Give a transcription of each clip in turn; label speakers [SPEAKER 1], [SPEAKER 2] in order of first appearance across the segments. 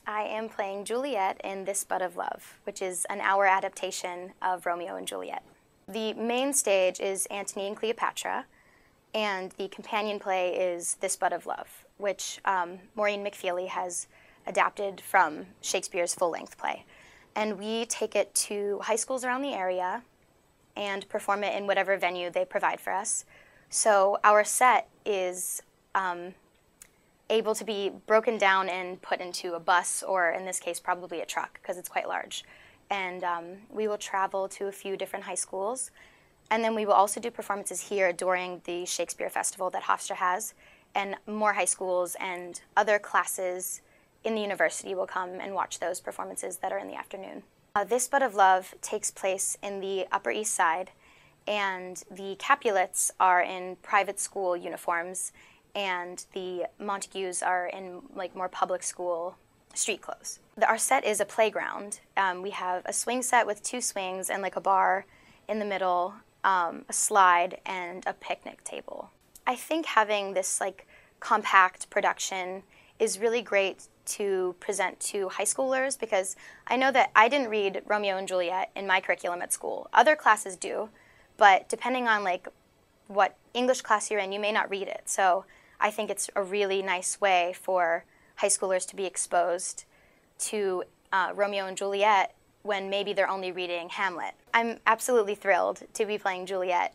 [SPEAKER 1] I am playing Juliet in This Bud of Love, which is an hour adaptation of Romeo and Juliet. The main stage is Antony and Cleopatra, and the companion play is This Bud of Love, which Maureen McFeely has adapted from Shakespeare's full-length play. And we take it to high schools around the area and perform it in whatever venue they provide for us. So our set is able to be broken down and put into a bus, or in this case probably a truck because it's quite large. And we will travel to a few different high schools, and then we will also do performances here during the Shakespeare Festival that Hofstra has, and more high schools and other classes in the university will come and watch those performances that are in the afternoon. This Bud of Love takes place in the Upper East Side, and the Capulets are in private school uniforms, and the Montagues are in like more public school street clothes. Our set is a playground. We have a swing set with 2 swings and like a bar in the middle, a slide, and a picnic table. I think having this like compact production is really great to present to high schoolers, because I know that I didn't read Romeo and Juliet in my curriculum at school. Other classes do, but depending on like what English class you're in, you may not read it. So I think it's a really nice way for high schoolers to be exposed to Romeo and Juliet when maybe they're only reading Hamlet. I'm absolutely thrilled to be playing Juliet.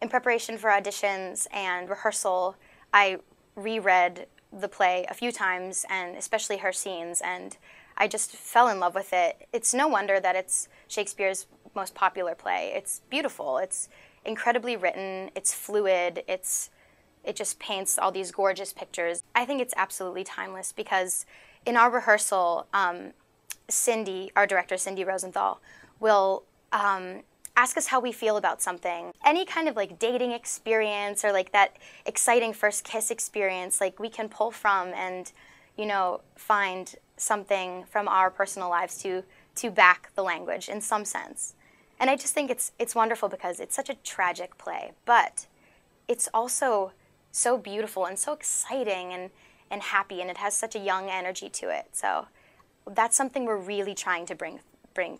[SPEAKER 1] In preparation for auditions and rehearsal, I reread the play a few times, and especially her scenes, and I just fell in love with it. It's no wonder that it's Shakespeare's most popular play. It's beautiful, it's incredibly written, it's fluid, it just paints all these gorgeous pictures. I think it's absolutely timeless, because in our rehearsal, Cindy, our director, Cindy Rosenthal, will ask us how we feel about something. Any kind of like dating experience or like that exciting first kiss experience, like we can pull from and, you know, find something from our personal lives to back the language in some sense. And I just think it's wonderful because it's such a tragic play, but it's also so beautiful and so exciting and happy, and it has such a young energy to it. So that's something we're really trying to bring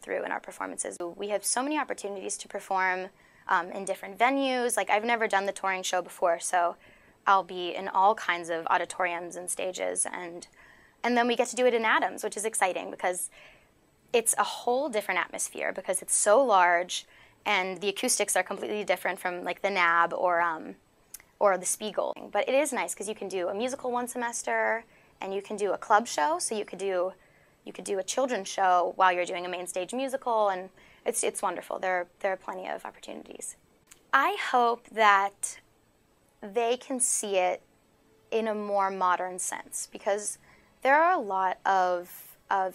[SPEAKER 1] through in our performances. We have so many opportunities to perform in different venues. Like, I've never done the touring show before, so I'll be in all kinds of auditoriums and stages, and then we get to do it in Adams, which is exciting because it's a whole different atmosphere because it's so large and the acoustics are completely different from like the NAB or the Spiegel. But it is nice because you can do a musical one semester and you can do a club show, so you could do a children's show while you're doing a main stage musical, and it's wonderful. There are plenty of opportunities. I hope that they can see it in a more modern sense, because there are a lot of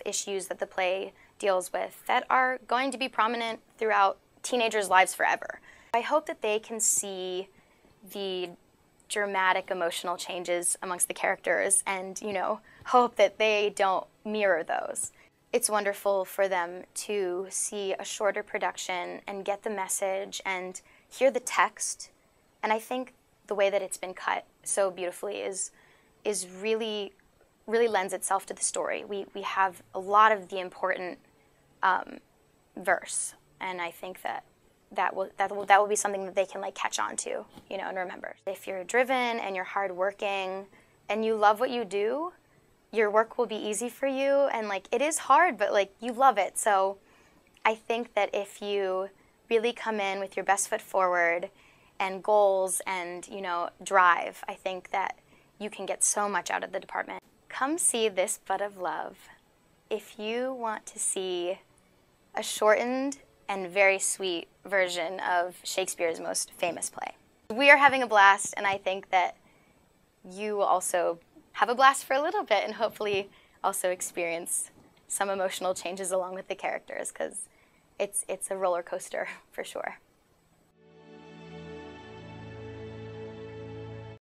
[SPEAKER 1] issues that the play deals with that are going to be prominent throughout teenagers' lives forever. I hope that they can see the dramatic emotional changes amongst the characters and, you know, hope that they don't mirror those. It's wonderful for them to see a shorter production and get the message and hear the text. And I think the way that it's been cut so beautifully is really lends itself to the story. We have a lot of the important verse, and I think that will be something that they can like catch on to, you know, and remember. If you're driven and you're hardworking and you love what you do, your work will be easy for you, and like it is hard, but like you love it. So I think that if you really come in with your best foot forward and goals and, you know, drive, I think that you can get so much out of the department. Come see This Bud of Love if you want to see a shortened and very sweet version of Shakespeare's most famous play. We are having a blast, and I think that you will also have a blast for a little bit and hopefully also experience some emotional changes along with the characters, because it's a roller coaster for sure.